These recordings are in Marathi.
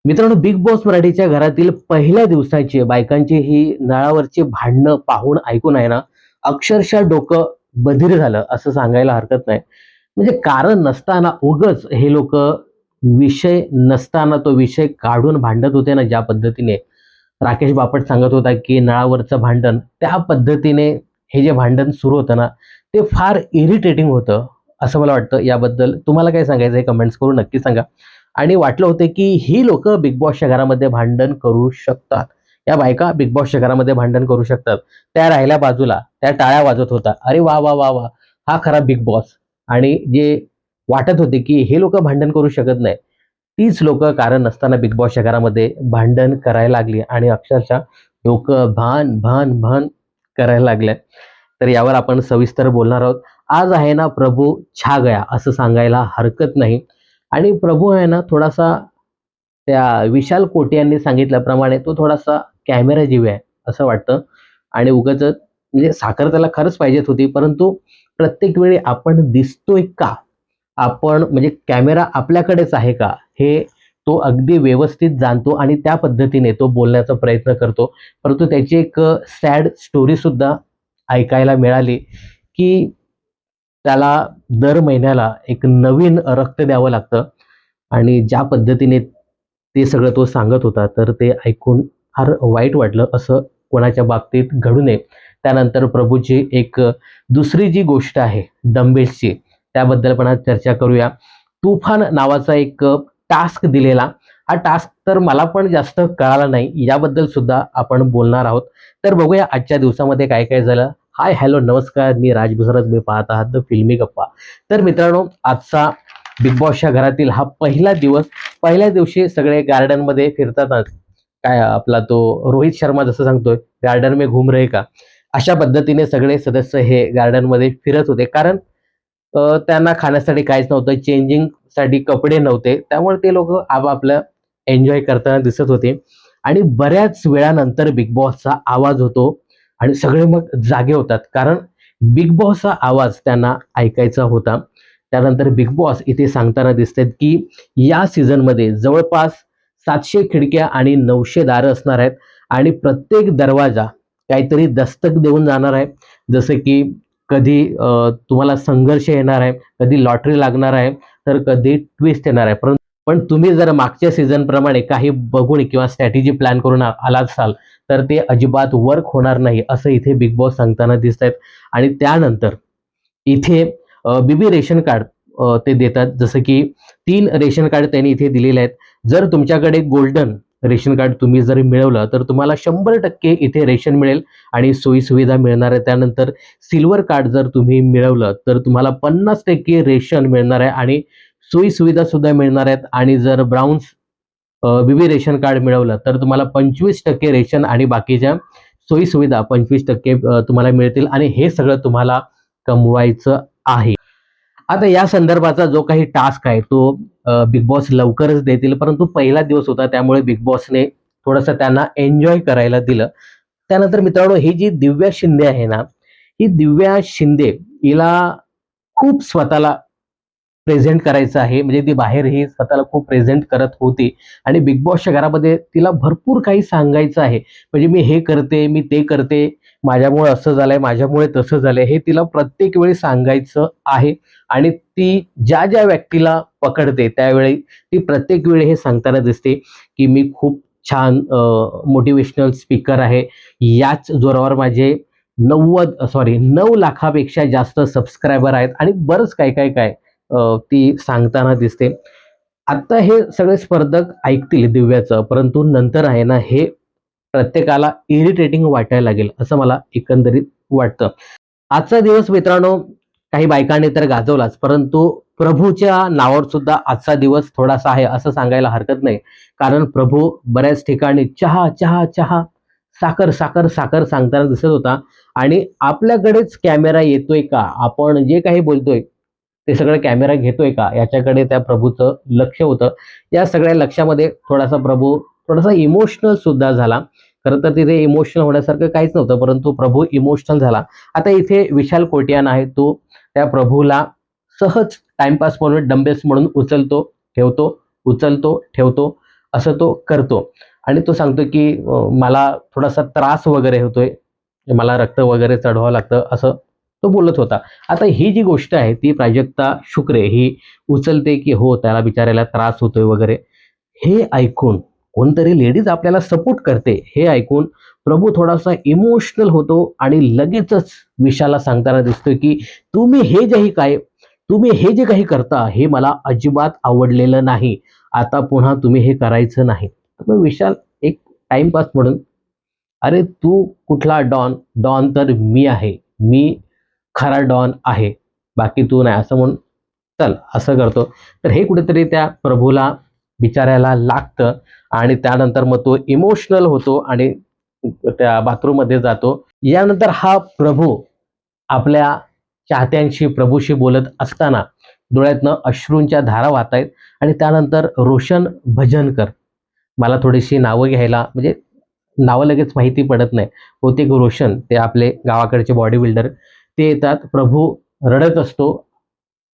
मित्रांनो, बिग बॉस मराठीच्या घरातील पहिल्या दिवसाची बायकांची ही नळावरची भांडणं पाहून ऐकून आहे ना, अक्षरशः डोकं बधीर झालं असं सांगायला हरकत नाही. म्हणजे कारण नसताना उगाच हे लोकं विषय नसताना तो विषय काढून भांडत होते ना, ज्या पद्धतीने राकेश बापट सांगत होता, की नळावरचं भांडण त्या पद्धतीने हे जे भांडण सुरू होतं ना, ते फार इरिटेटिंग होतं, असं मला वाटतं. याबद्दल तुम्हाला काय सांगायचं आहे कमेंट्स करून नक्की सांगा. आणि वाटलं होतं, की ही लोकं बिग बॉसच्या घरामध्ये भांडण करू शकतात. या बायका बिग बॉसच्या घरामध्ये भांडण करू शकतात. त्या राहिल्या बाजूला, त्या टाळ्या वाजवत होत्या. अरे वाह, वाह, वाह, वाह! हा खरा बिग बॉस. आणि जे वाटत होते, की हे लोकं भांडण करू शकत नाही. तीच लोकं कारण नसताना बिग बॉसच्या घरामध्ये भांडण करायला लागली आणि अक्षरशः लोकं भान, भान, भान करायला लागले. तर यावर आपण सविस्तर बोलणार आहोत. आज आहे ना प्रभू छा गया असं सांगायला हरकत नाही. आणि प्रभू आहे ना थोडासा त्या विशाल कोटे यांनी सांगितल्याप्रमाणे तो थोडासा कॅमेरा जीवी आहे असं वाटतं. आणि उगाचच म्हणजे साखर त्याला खरंच पाहिजेत होती, परंतु प्रत्येक वेळी आपण दिसतोय का? आपण म्हणजे कॅमेरा आपल्याकडेच आहे का? हे तो अगदी व्यवस्थित जाणतो आणि त्या पद्धतीने तो बोलण्याचा प्रयत्न करतो. परंतु त्याची एक सॅड स्टोरीसुद्धा ऐकायला मिळाली, की त्याला दर महिन्याला एक नवीन रक्त द्यावं लागतं. आणि ज्या पद्धतीने ते सगळं तो सांगत होता, तर ते ऐकून फार वाईट वाटलं. असं कोणाच्या बाबतीत घडू नये. त्यानंतर प्रभूची एक दुसरी जी गोष्ट आहे डंबेल्सची, त्याबद्दल पण आज चर्चा करूया. तुफान नावाचा एक टास्क दिलेला. हा टास्क तर मला पण जास्त कळाला नाही. याबद्दल सुद्धा आपण बोलणार आहोत. तर बघूया आजच्या दिवसामध्ये काय-काय झालं. हाय, हॅलो, नमस्कार. मी राज गुजरात. मी पाहत आहात द फिल्मी गप्पा. तर मित्रांनो, आजचा बिग बॉसच्या घरातील हा पहिला दिवस. पहिल्या दिवशी सगळे गार्डनमध्ये फिरतातच. काय आपला तो रोहित शर्मा जसं सांगतोय, "गार्डन में घूम रहे का?" अशा पद्धतीने सगळे सदस्य हे गार्डनमध्ये फिरत होते. कारण त्यांना खाण्यासाठी काहीच नव्हतं, चेंजिंगसाठी कपडे नव्हते. त्यामुळे ते लोकं आपापलं एन्जॉय करताना दिसत होते. आणि बऱ्याच वेळानंतर बिग बॉसचा आवाज होतो आणि सगळे मग जागे होतात. कारण बिग बॉसचा आवाज त्यांना ऐकायचा होता. त्यानंतर बिग बॉस इथे सांगताना दिसतायत, की या सीझनमध्ये जवळपास 700 खिडक्या आणि 900 दारं असणार आहेत आणि प्रत्येक दरवाजा काहीतरी दस्तक देऊन जाणार आहे. जसं की कधी तुम्हाला संघर्ष येणार आहे, कधी लॉटरी लागणार आहे, तर कधी ट्विस्ट येणार आहे. पण तुम्ही जर मागच्या सीझनप्रमाणे काही बघून किंवा स्ट्रॅटेजी प्लॅन करून आला असाल, तर ते अजिबात वर्क होणार नाही, असं इथे बिग बॉस सांगताना दिसतायत. आणि त्यानंतर इथे बीबी रेशन कार्ड ते देतात. जसं की 3 रेशन कार्ड त्यांनी इथे दिलेले आहेत. जर तुमच्याकडे गोल्डन रेशन कार्ड तुम्ही जर मिळवलं, तर तुम्हाला 100% इथे रेशन मिळेल आणि सोयी-सुविधा मिळणार आहे. त्यानंतर सिल्वर कार्ड जर तुम्ही मिळवलं, तर तुम्हाला 50% रेशन मिळणार आहे आणि सोयी-सुविधा सुद्धा मिळणार आहेत. आणि जर ब्राउन्स बीबी रेशन कार्ड मिळवलं, तर तुम्हाला 25% रेशन आणि बाकीच्या सोयी-सुविधा 25% तुम्हाला मिळतील आणि हे सगळं तुम्हाला कमवायचं आहे. आता या संदर्भाचा जो काही टास्क आहे तो बिग बॉस लवकरच देतील. परंतु पहिला दिवस होता त्यामुळे बिग बॉसने थोडंसं त्यांना एन्जॉय करायला दिलं. त्यानंतर मित्रांनो, ही जी दिव्या शिंदे आहे ना, ही दिव्या शिंदे हिला खूप स्वतःला प्रेझेंट करायचं आहे. म्हणजे ती बाहेरही स्वतःला खूप प्रेझेंट करत होती आणि बिग बॉसच्या घरामध्ये तिला भरपूर काही सांगायचं आहे. म्हणजे मी हे करते, मी ते करते, माझ्यामुळे असं झालंय, माझ्यामुळे तसं झालंय, हे तिला प्रत्येक वेळी सांगायचं आहे. आणि ती ज्या व्यक्तीला पकडते त्यावेळी ती प्रत्येक वेळी हे सांगताना दिसते, की मी खूप छान मोटिव्हेशनल स्पीकर आहे. याच जोरावर माझे 9 लाखापेक्षा जास्त सबस्क्रायबर आहेत आणि बरंच काय ती सांगताना दिसते. आता हे सगळे स्पर्धक ऐकतील दिव्याचं, परंतु नंतर आहे ना, हे प्रत्येकाला इरिटेटिंग वाटायला लागेल, असं मला एकंदरीत वाटतं. आजचा दिवस मित्रांनो, काही बायकांनी तर गाजवलाच, परंतु प्रभूच्या नावावर सुद्धा आजचा दिवस थोडासा आहे, असं सांगायला हरकत नाही. कारण प्रभू बऱ्याच ठिकाणी चहा, चहा, चहा, साखर, साखर, साखर सांगताना दिसत होता. आणि आपल्याकडेच कॅमेरा येतोय का? आपण जे काही बोलतोय, ते सगळं कॅमेरा घेतोय का? याच्याकडे त्या प्रभूचं लक्ष होतं. या सगळ्या लक्षामध्ये थोडासा प्रभू थोडासा इमोशनल सुद्धा झाला. खरं तर तिथे इमोशनल होण्यासारखं काहीच नव्हतं, परंतु प्रभू इमोशनल झाला. आता इथे विशाल कोटियान आहे, तो त्या प्रभूला सहज टाईमपास म्हणून डंबेल्स म्हणून उचलतो, ठेवतो, उचलतो, ठेवतो असं तो करतो आणि तो सांगतो की मला थोडासा त्रास वगैरे होतोय, मला रक्त वगैरे चढवावं लागतं असं तो बोलत होता. आता ही जी गोष्ट आहे ती प्राजक्ता शुक्रे ही उचलते की हो त्याला बिचाऱ्याला त्रास होतोय वगैरे. हे ऐकून कोणतरी लेडीज आपल्याला सपोर्ट करते हे ऐकून प्रभू थोडासा इमोशनल होतो आणि लगेचच विशाला सांगताना दिसतोय की तुम्ही हे जे काय तुम्ही हे जे काही करता हे मला अजिबात आवडलेलं नाही. आता पुन्हा तुम्ही हे करायचं नाही. तर मग विशाल एक टाइमपास म्हणून, अरे तू कुठला डॉन? डॉन तर मी आहे. मी खरा डॉन आहे. बाकी तू नाही असं म्हणून चल असं करतो. तर हे कुठेतरी त्या प्रभूला बिचाऱ्याला लागतं आणि त्यानंतर मग तो इमोशनल होतो आणि त्या बाथरूममध्ये जातो. यानंतर हा प्रभू आपल्या चाहत्यांशी, प्रभूशी बोलत असताना डोळ्यातनं अश्रूंच्या धारा वाहत आहेत आणि त्यानंतर रोशन भजनकर, मला थोडीशी नावं घ्यायला म्हणजे नावं लगेच माहिती पडत नाही. बहुतेक रोशन ते आपले गावाकडचे बॉडी बिल्डर ते येतात. प्रभू रडत असतो.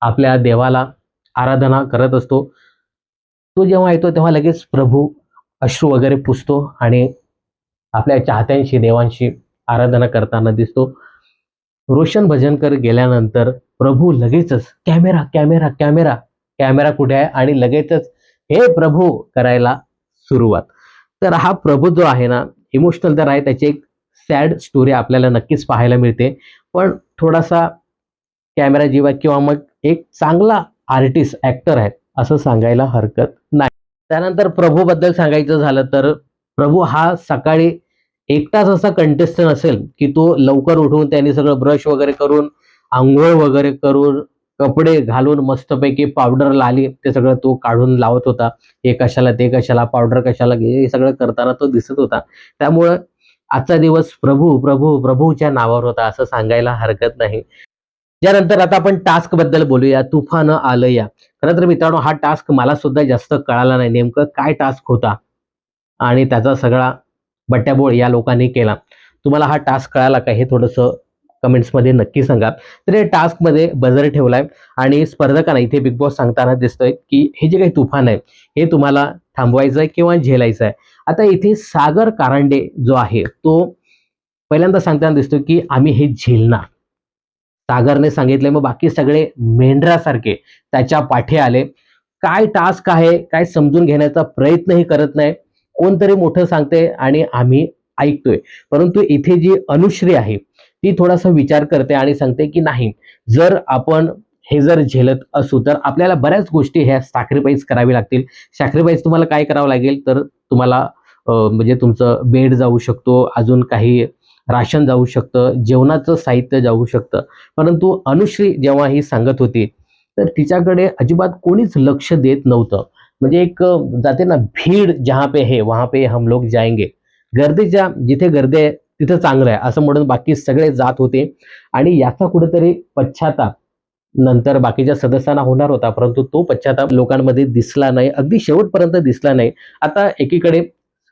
आपल्या देवाला आराधना करत असतो. तो जेव्हा येतो तेव्हा लगेच प्रभू अश्रू वगैरे पुसतो आणि आपल्या चाहत्यांशी, देवांशी आराधना करताना दिसतो. रोशन भजनकर गेल्यानंतर प्रभू लगेचच कॅमेरा, कॅमेरा, कॅमेरा, कॅमेरा कुठे आहे? आणि लगेचच हे प्रभू करायला सुरुवात. तर हा प्रभू जो आहे ना, इमोशनल तर आहे. त्याची एक सॅड स्टोरी आपल्याला नक्कीच पाहायला मिळते. पण थोडासा कॅमेरा जीवा किंवा मग एक चांगला आर्टिस्ट, ॲक्टर आहे असं सांगायला हरकत नाही. त्यानंतर प्रभूबद्दल सांगायचं झालं तर प्रभू हा सकाळी एकटाच असा कंटेस्टंट असेल, की तो लवकर उठून त्यांनी सगळं ब्रश वगैरे करून, अंघोळ वगैरे करून, कपडे घालून मस्तपैकी पावडर लाली ते सगळं तो काढून लावत होता. हे कशाला, ते कशाला, पावडर कशाला, हे सगळं करताना तो दिसत होता. त्यामुळं आजचा दिवस प्रभू, प्रभू, प्रभूच्या नावावर होता असं सांगायला हरकत नाही. त्यानंतर आता आपण टास्क बद्दल बोलूया. तुफान आलं या. खरं तर मित्रांनो हा टास्क मला सुद्धा जास्त कळाला नाही. नेमकं काय टास्क होता आणि त्याचा सगळा बट्ट्याबोळ या लोकांनी केला. तुम्हाला हा टास्क कळाला का हे थोडंसं कमेंट्समध्ये नक्की सांगा. तर या टास्कमध्ये बझर ठेवलाय आणि स्पर्धकांना इथे बिग बॉस सांगताना दिसतंय, की हे जे काही तुफान आहे, हे तुम्हाला थांबवायचं आहे किंवा झेलायचं आहे. आता इथे सागर कारंडे जो आहे, तो पहिल्यांदा सांगताना दिसतो, की आम्ही हे झेलणार. सागरने सांगितले, मग बाकी सगळे मेंढरासारखे त्याच्या पाठी आले. काय टास्क आहे, काय समजून घेण्याचा प्रयत्नही करत नाही. कोणतरी मोठं सांगते आणि आम्ही ऐकतोय. परंतु इथे जी अनुश्री आहे, ती थोडासा विचार करते आणि सांगते, की नाही, जर आपण हे जर झेलत असू, तर आपल्याला बऱ्याच गोष्टी ह्या सॅक्रिफाईस करावी लागतील. सॅक्रिफाईस तुम्हाला काय करावं लागेल, तर तुम्हाला म्हणजे तुमचं बेड जाऊ शकतो, अजून काही राशन जाऊ शकतं, जेवणाचं साहित्य जाऊ शकतं. परंतु अनुश्री जेव्हा ही सांगत होती, तर तिच्याकडे अजिबात कोणीच लक्ष देत नव्हतं. म्हणजे एक जाते ना, भीड जहाँ पे है वहाँ पे हम लोग जाएंगे. गर्दीच्या जिथे गर्दी आहे तिथं चांगलं आहे असं म्हणून बाकी सगळे जात होते आणि याचा कुठेतरी पश्चाताप नंतर बाकीच्या सदस्यांना होणार होता, परंतु तो पश्चाताप लोकांमध्ये दिसला नाही. अगदी शेवटपर्यंत दिसला नाही. आता एकीकडे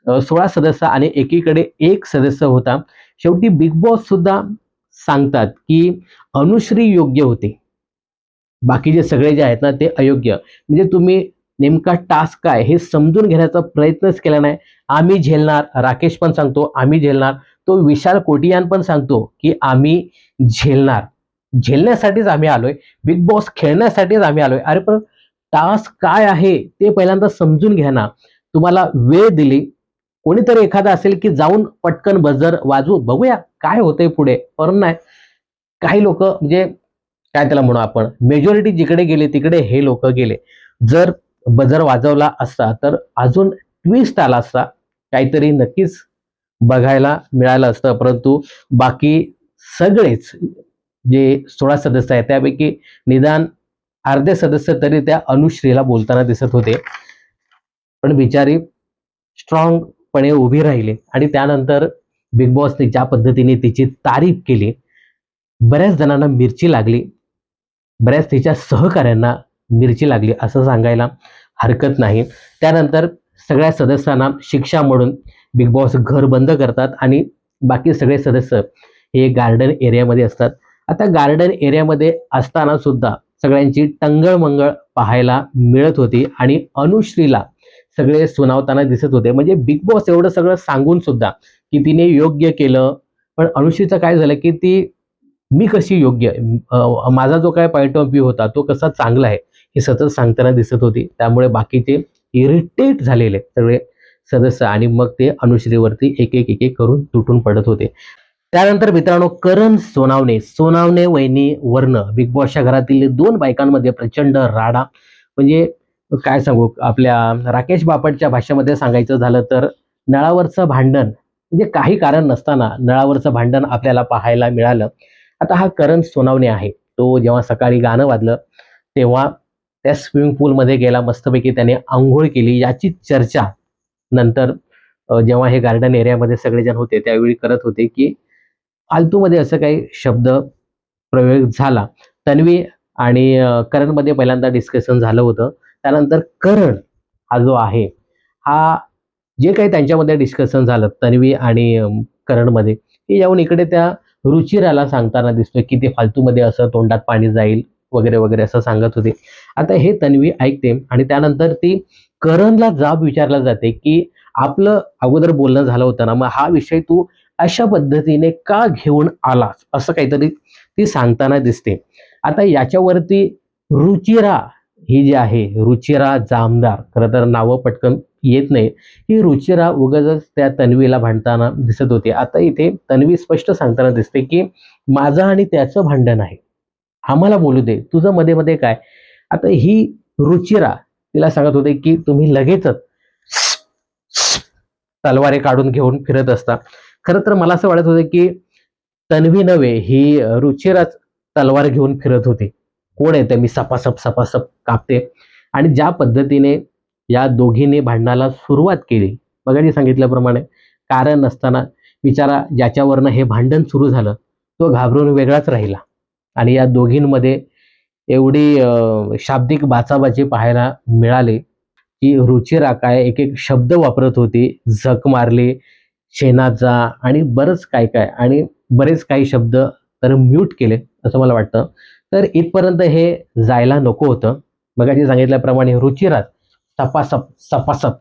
16 सदस्य आणि एकीकडे 1 सदस्य होता. शेवटी बिग बॉस सुद्धा सांगतात, की अनुश्री योग्य होते. बाकीचे सगळे जे आहेत ना, ते अयोग्य. म्हणजे तुम्ही नेमका टास्क काय हे समजून घेण्याचा प्रयत्नच केला नाही. आम्ही झेलणार, राकेश पण सांगतो आम्ही झेलणार. तो विशाल कोटियान पण सांगतो, की आम्ही झेलणार. झेलण्यासाठीच आम्ही आलोय. बिग बॉस खेळण्यासाठीच आम्ही आलोय. अरे पण टास्क काय आहे ते पहिल्यांदा समजून घ्या ना. तुम्हाला वेळ दिली. कोणीतरी एखादा असेल, की जाऊन पटकन बजर वाजवू, बघूया काय होतंय पुढे. पण नाही. काही लोकं म्हणजे काय त्याला म्हणू आपण, मेजॉरिटी जिकडे गेले तिकडे हे लोकं गेले. जर बजर वाजवला असता तर अजून ट्विस्ट आला असता. काहीतरी नक्कीच बघायला मिळालं असतं. परंतु बाकी सगळेच जे 16 सदस्य आहेत त्यापैकी निदान अर्धे सदस्य तरी त्या अनुश्रीला बोलताना दिसत होते. पण बिचारी स्ट्रॉंगपणे उभी राहिली आणि त्यानंतर बिग बॉसने ज्या पद्धतीने तिची तारीफ केली, बऱ्याच जणांना मिरची लागली. बऱ्याच तिच्या सहकाऱ्यांना मिरची लागली असं सांगायला हरकत नाही. त्यानंतर सगळ्या सदस्यांना शिक्षा म्हणून बिग बॉस घर बंद करतात आणि बाकी सगळे सदस्य हे गार्डन एरियामध्ये असतात. आता गार्डन एरियामध्ये असताना सुद्धा सगळ्यांची टंगळ-मंगळ पाहायला मिळत होती आणि अनुश्रीला सगळे सुनावताना दिसत होते. म्हणजे बिग बॉस एवढं सगळं सांगून सुद्धा की तिने योग्य केलं, पण अनुश्रीचं काय झालं की ती मी कशी योग्य माझा जो काय पॉइंट ऑफ व्ह्यू होता तो कसा चांगला आहे हे सतत सांगताना दिसत होती. त्यामुळे बाकीचे इरिटेट झालेले सगळे सदस्य आणि मग ते अनुश्रीवरती एक एक एक एक करून तुटून पडत होते. त्यानंतर मित्रांनो करण सोनावणे वहिनी वर्ण बिग बॉसच्या घरातील दोन बायकांमध्ये प्रचंड राडा. म्हणजे काय सांगू, आपल्या राकेश बापटच्या भाषेमध्ये सांगायचं झालं तर नळावरचं भांडण, म्हणजे काही कारण नसताना नळावरचं भांडण आपल्याला पाहायला मिळालं. आता हा करण सोनावणे आहे, तो जेव्हा सकाळी गाणं वाजलं तेव्हा त्या स्विमिंग पूलमध्ये गेला, मस्तपैकी त्याने आंघोळ केली याची चर्चा नंतर जेव्हा हे गार्डन एरियामध्ये सगळेजण होते त्यावेळी करत होते की फालतूमध्ये असं काही शब्द प्रयोग झाला. तन्वी आणि करणमध्ये पहिल्यांदा डिस्कशन झालं होतं. त्यानंतर करण हा जो आहे, हा जे काही त्यांच्यामध्ये डिस्कशन झालं तन्वी आणि करणमध्ये, ते येऊन इकडे त्या रुचिराला सांगताना दिसतोय की ते फालतूमध्ये असं तोंडात पाणी जाईल वगैरे वगैरे असं सांगत होते. आता हे तन्वी ऐकते आणि त्यानंतर ती करणला जाब विचारला जाते की आपलं अगोदर बोलणं झालं होतं ना, मग हा विषय तू अशा पद्धतीने का घेऊन आलास असं काहीतरी ती सांगताना दिसते. आता याच्यावरती रुचिरा ही जी आहे, रुचिरा जामदार, खरं तर नावं पटकन येत नाही, ही रुचिरा उगाचच त्या तन्वीला भांडताना दिसत होती. आता इथे तन्वी स्पष्ट सांगताना दिसते की माझं आणि त्याचं भांडण आहे, आम्हाला बोलू दे, तुझं मध्ये मध्ये काय. आता ही रुचिरा तिला सांगत होते की तुम्ही लगेचच तलवारी काढून घेऊन फिरत असता. खरं तर मला असं वाटत होतं की तन्वी नव्हे, ही रुचिराच तलवार घेऊन फिरत होती. कोण आहे ते मी सपासप सपासप कापते. आणि ज्या पद्धतीने या दोघींनी भांडणाला सुरुवात केली, मगाशी सांगितल्याप्रमाणे कारण नसताना, बिचारा ज्याच्यावरनं हे भांडण सुरू झालं तो घाबरून वेगळाच राहिला. आणि या दोघींमध्ये एवढी शाब्दिक बाचाबाची पाहायला मिळाली की रुचिरा काय एक एक शब्द वापरत होती, झक मारली, शेणाचा आणि बरंच काय काय, आणि बरेच काही शब्द तर म्यूट केले असं मला वाटतं. तर इथपर्यंत हे जायला नको होतं. मगाशी सांगितल्याप्रमाणे रुचिराज सपासप सपासप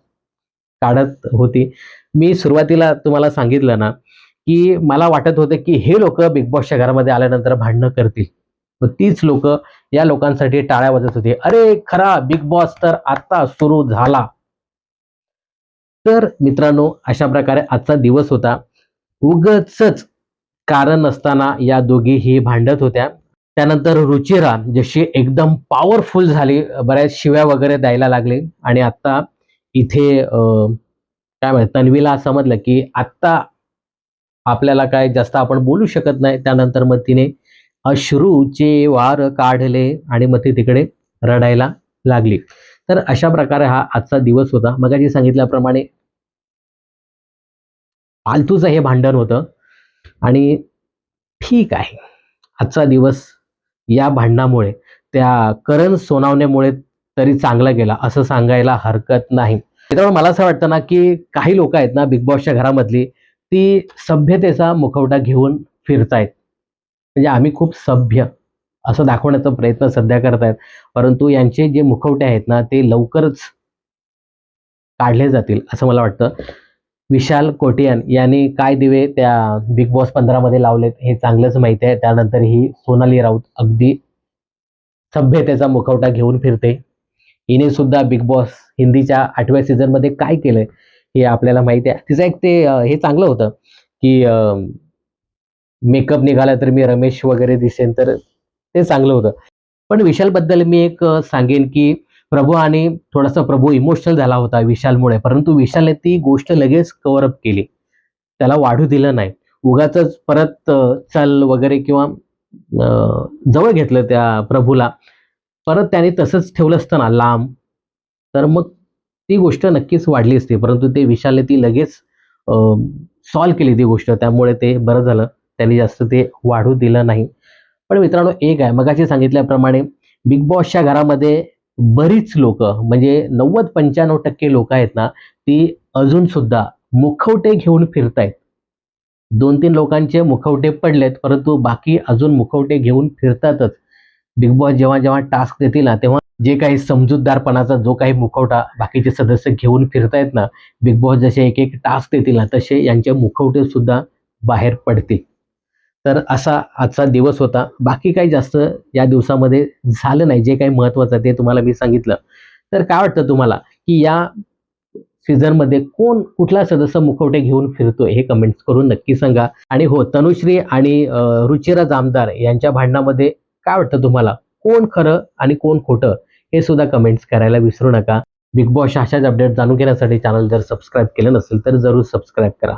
काढत होती. मी सुरुवातीला तुम्हाला सांगितलं ना की मला वाटत होतं की हे लोक बिग बॉसच्या घरामध्ये आल्यानंतर भांडणं करतील, मग तीच लोक या लोकांसाठी टाळ्या वाजत होते, अरे खरा बिग बॉस तर आता सुरू झाला. तर मित्रांनो अशा प्रकारे आजचा दिवस होता. उगचच कारण नसताना या दोघीही भांडत होत्या. त्यानंतर रुचिरा जशी एकदम पॉवरफुल झाली, बऱ्याच शिव्या वगैरे द्यायला लागली आणि आता इथे काय म्हणतात, तन्वीला समजलं की आत्ता आपल्याला काय जास्त आपण बोलू शकत नाही. त्यानंतर मग तिने अश्रूचे वार काढले आणि मग ती तिकडे रडायला लागली. तर अशा प्रकारे हा आजचा दिवस होता. मगाशी सांगितल्याप्रमाणे फालतूचं हे भांडण होतं आणि ठीक आहे, आजचा दिवस या भांडणामुळे, त्या करण सोनावण्यामुळे तरी चांगला गेला असं सांगायला हरकत नाही. मित्रांनो मला असं वाटतं ना की काही लोक आहेत ना बिग बॉसच्या घरामधली, ती सभ्यतेचा मुखवटा घेऊन फिरतायत. म्हणजे आम्ही खूप सभ्य असं दाखवण्याचा प्रयत्न सध्या करतायत, परंतु यांचे जे मुखवटे आहेत ना ते लवकरच काढले जातील असं मला वाटतं. विशाल कोटियान यांनी काय दिवे त्या बिग बॉस 15 मध्ये लावलेत हे चांगलंच माहिती आहे. त्यानंतर ही सोनाली राऊत अगदी सभ्यतेचा मुखवटा घेऊन फिरते. हिने सुद्धा बिग बॉस हिंदीच्या 8व्या सीझन मध्ये काय केलंय हे आपल्याला माहिती आहे. तिचं एक ते हे चांगलं होतं की मेकअप निघाला तर मी रमेश वगैरे दिसेन, तर ते चांगलं होतं. पण विशालबद्दल मी एक सांगेन की प्रभू आणि थोडासा प्रभू इमोशनल झाला होता विशालमुळे, परंतु विशालने ती गोष्ट लगेच कव्हर अप केली. त्याला वाढू दिलं नाही. उगाचच परत चल वगैरे किंवा जवळ घेतलं त्या प्रभूला. परत त्याने तसंच ठेवलं असतं ना लांब, तर मग ती गोष्ट नक्कीच वाढली असती. परंतु ते विशालने ती लगेच सॉल्व्ह केली ती गोष्ट. त्यामुळे ते बरं झालं. त्यांनी जास्त ते वाढू दिलं नाही. पण मित्रांनो एक आहे, मगाशी सांगितल्याप्रमाणे बिग बॉसच्या घरामध्ये बरीच लोकं, म्हणजे 90-95% लोकं आहेत ना, ती अजून सुद्धा मुखवटे घेऊन फिरतायत. 2-3 लोकांचे मुखवटे पडलेत, परंतु बाकी अजून मुखवटे घेऊन फिरतातच. बिग बॉस जेव्हा जेव्हा टास्क देतील ना, तेव्हा जे काही समजूतदारपणाचा जो काही मुखवटा बाकीचे सदस्य घेऊन फिरतायत ना, बिग बॉस जसे एक एक टास्क देतील ना, तसे यांचे मुखवटे सुद्धा बाहेर पडतील. तर असा आजचा दिवस होता. बाकी काही जास्त या दिवसामध्ये झालं नाही. जे काही महत्त्वाचं ते तुम्हाला मी सांगितलं. तर काय वाटतं तुम्हाला, की या सीझनमध्ये कोण कुठला सदस्य मुखवटे घेऊन फिरतोय हे कमेंट्स करून नक्की सांगा. आणि हो, तनुश्री आणि रुचिरा जामदार यांच्या भांडणामध्ये काय वाटतं तुम्हाला? कोण खरं आणि कोण खोटं हे सुद्धा कमेंट्स करायला विसरू नका. बिग बॉसच्या अशाच अपडेट जाणून घेण्यासाठी चॅनल जर सबस्क्राईब केलं नसेल तर जरूर सबस्क्राईब करा.